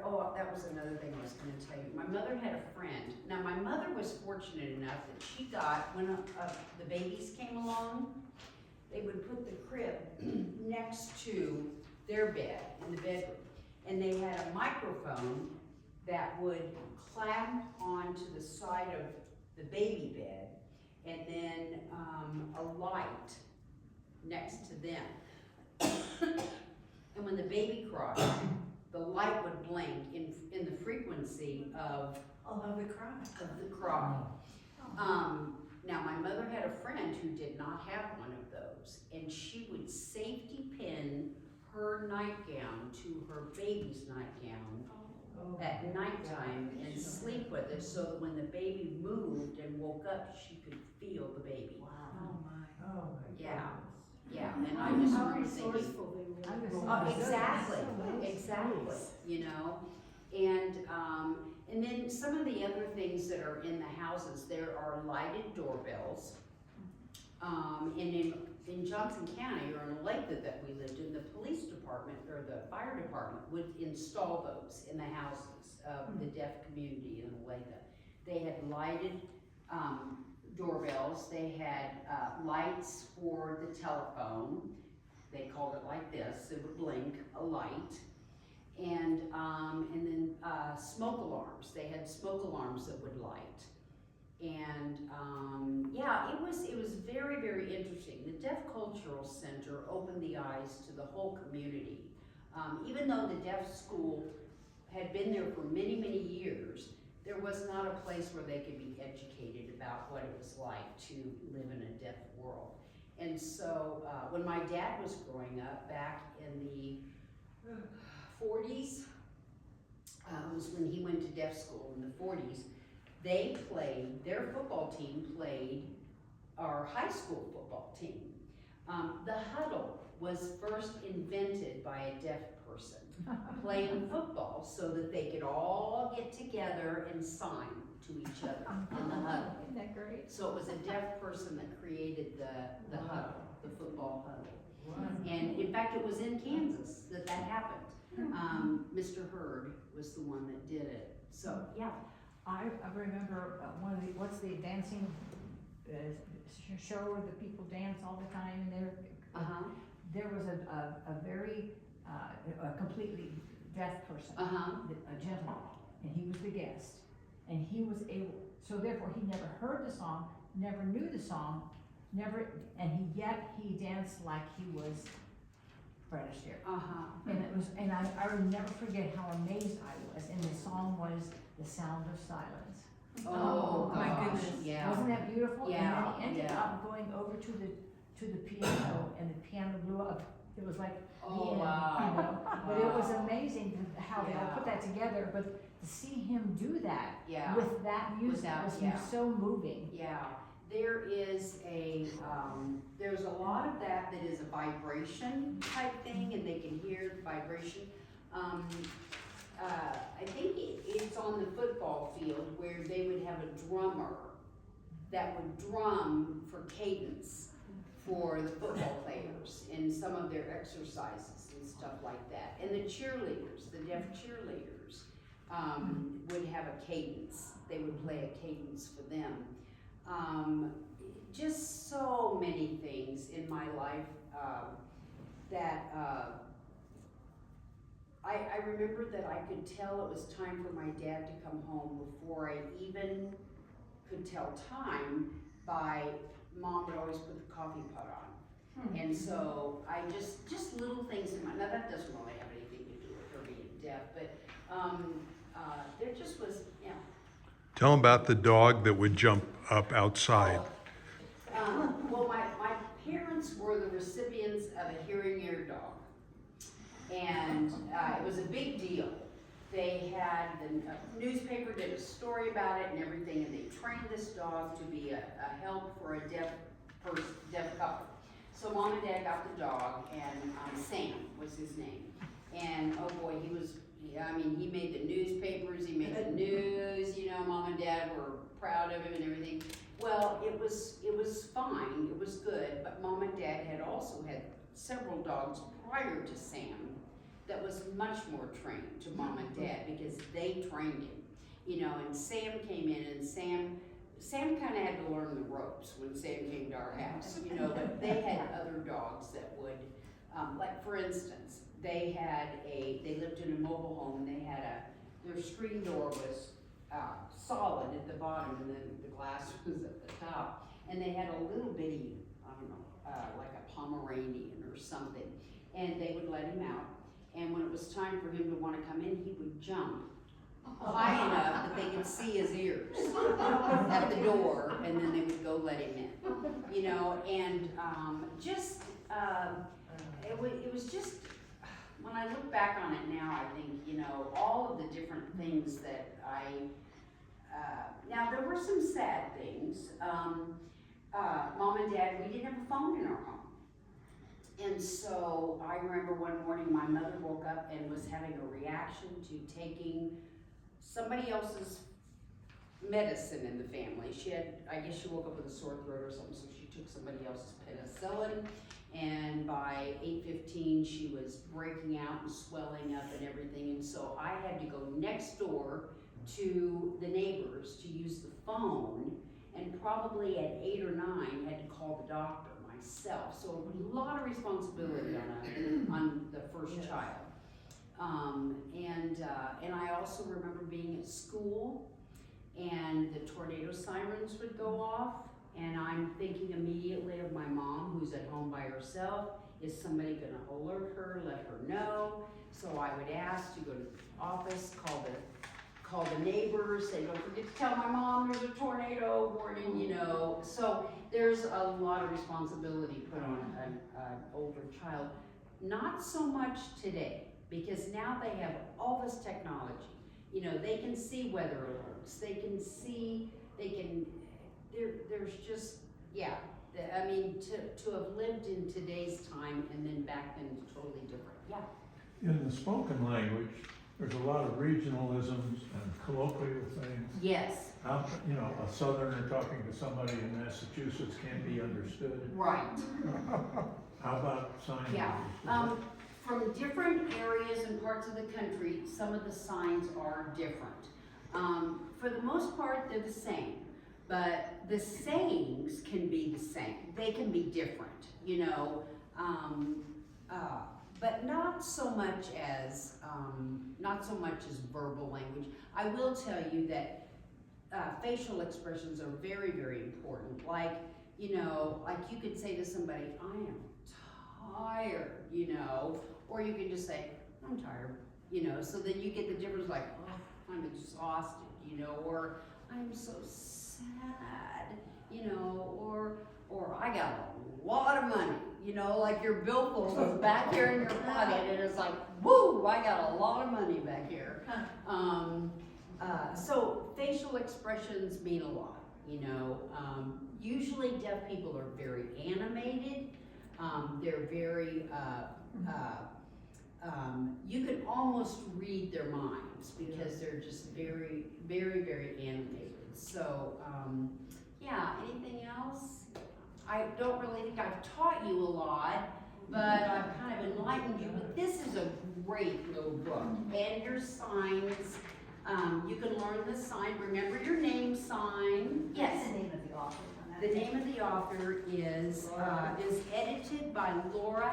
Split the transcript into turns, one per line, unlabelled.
oh, that was another thing I was gonna tell you. My mother had a friend. Now, my mother was fortunate enough that she got, when the babies came along, they would put the crib next to their bed in the bedroom. And they had a microphone that would clamp onto the side of the baby bed, and then a light next to them. And when the baby cried, the light would blink in the frequency of
the cry.
Now my mother had a friend who did not have one of those, and she would safety pin her nightgown to her baby's nightgown at nighttime and sleep with it, so that when the baby moved and woke up, she could feel the baby.
Wow. Oh my.
Yeah. Yeah, and I just remember thinking, exactly, you know, and then some of the other things that are in the houses, there are lighted doorbells. And in Johnson County, or in Olathe that we lived in, the police department or the fire department would install those in the houses of the deaf community in Olathe. They had lighted doorbells. They had lights for the telephone. They called it like this. It would blink a light, and then smoke alarms. They had smoke alarms that would light, and yeah, it was very, very interesting. The Deaf Cultural Center opened the eyes to the whole community. Even though the deaf school had been there for many, many years, there was not a place where they could be educated about what it was like to live in a deaf world. And so when my dad was growing up back in the 40s, was when he went to deaf school in the 40s, their football team played our high school football team. The huddle was first invented by a deaf person playing football so that they could all get together and sign to each other in the huddle.
Isn't that great?
So it was a deaf person that created the huddle, the football huddle.
Wow.
And in fact, it was in Kansas that happened. Mr. Hurd was the one that did it. So yeah.
I remember what's the dancing show where the people dance all the time, and there was a very a completely deaf person, a gentleman, and he was the guest, and he was able, so therefore he never heard the song, never knew the song, and yet he danced like he was Fred Astaire. And it was, and I will never forget how amazed I was, and the song was The Sound of Silence.
Oh
my
gosh,
goodness.
yeah.
Wasn't that beautiful?
Yeah,
And then he ended
yeah.
up going over to the piano, and the piano blew up. It was like the
Oh,
end,
wow.
you know. But it was
Wow.
amazing how they all
Yeah.
put that together. But to see him do that
Yeah.
with that music
Without-
was
yeah.
so moving.
Yeah, there is there's a lot of that is a vibration type thing, and they can hear the vibration. I think it's on the football field where they would have a drummer that would drum for cadence for the football players in some of their exercises and stuff like that. And the cheerleaders, the deaf cheerleaders, would have a cadence. They would play a cadence for them. Just so many things in my life that I remember that I could tell it was time for my dad to come home before I even could tell time by Mom would always put the coffee pot on. And so I just little things in my, now that doesn't really have anything to do with her being deaf, but there just was, yeah.
Tell them about the dog that would jump up outside.
Well, my parents were the recipients of a hearing aid dog. And it was a big deal. They had, the newspaper did a story about it and everything, and they trained this dog to be a help for a deaf couple. So Mom and Dad got the dog, and Sam was his name. And oh boy, he made the newspapers, he made the news, you know, Mom and Dad were proud of him and everything. Well, it was fine, it was good, but Mom and Dad had also had several dogs prior to Sam that was much more trained to mom and dad because they trained him, you know, and Sam came in and Sam kind of had to learn the ropes when Sam came to our house, you know, but they had other dogs that would, like for instance, they lived in a mobile home and they had their screen door was solid at the bottom and then the glass was at the top. And they had a little bitty, I don't know, like a Pomeranian or something. And they would let him out. And when it was time for him to want to come in, he would jump high enough that they could see his ears at the door, and then they would go let him in. You know, and it was just, when I look back on it now, I think, you know, all of the different things that now there were some sad things. Mom and Dad, we didn't have a phone in our home. And so I remember one morning my mother woke up and was having a reaction to taking somebody else's medicine in the family. I guess she woke up with a sore throat or something, so she took somebody else's penicillin. And by 8:15 she was breaking out and swelling up and everything. And so I had to go next door to the neighbors to use the phone, and probably at 8 or 9 had to call the doctor myself. So it was a lot of responsibility on the first child. And I also remember being at school and the tornado sirens would go off, and I'm thinking immediately of my mom who's at home by herself. Is somebody gonna alert her, let her know? So I would ask to go to the office, call the neighbors, say, don't forget to tell my mom there's a tornado warning, you know. So there's a lot of responsibility put on an older child. Not so much today, because now they have all this technology. You know, they can see weather alerts, there's just, yeah. I mean, to have lived in today's time and then back then is totally different, yeah.
In the spoken language, there's a lot of regionalisms and colloquial things.
Yes.
You know, a southerner talking to somebody in Massachusetts can't be understood.
Right.
How about sign
Yeah.
language?
From different areas and parts of the country, some of the signs are different. For the most part, they're the same, but the sayings can be the same. They can be different, you know, but not so much as verbal language. I will tell you that facial expressions are very, very important. Like, you know, like you could say to somebody, I am tired, you know, or you can just say, I'm tired, you know, so then you get the difference, like, oh, I'm exhausted, you know, or I'm so sad, you know, or I got a lot of money, you know, like your billfold is back here in your pocket and it's like, woo, I got a lot of money back here. So facial expressions mean a lot, you know. Usually deaf people are very animated. They're very, you can almost read their minds because they're just very, very, very animated. So, yeah, anything else? I don't really think I've taught you a lot, but I've kind of enlightened you. But this is a great little book. And your signs, you can learn the sign. Remember your name sign. Yes.
What's the name of the author on that?
The name of the author is edited by Laura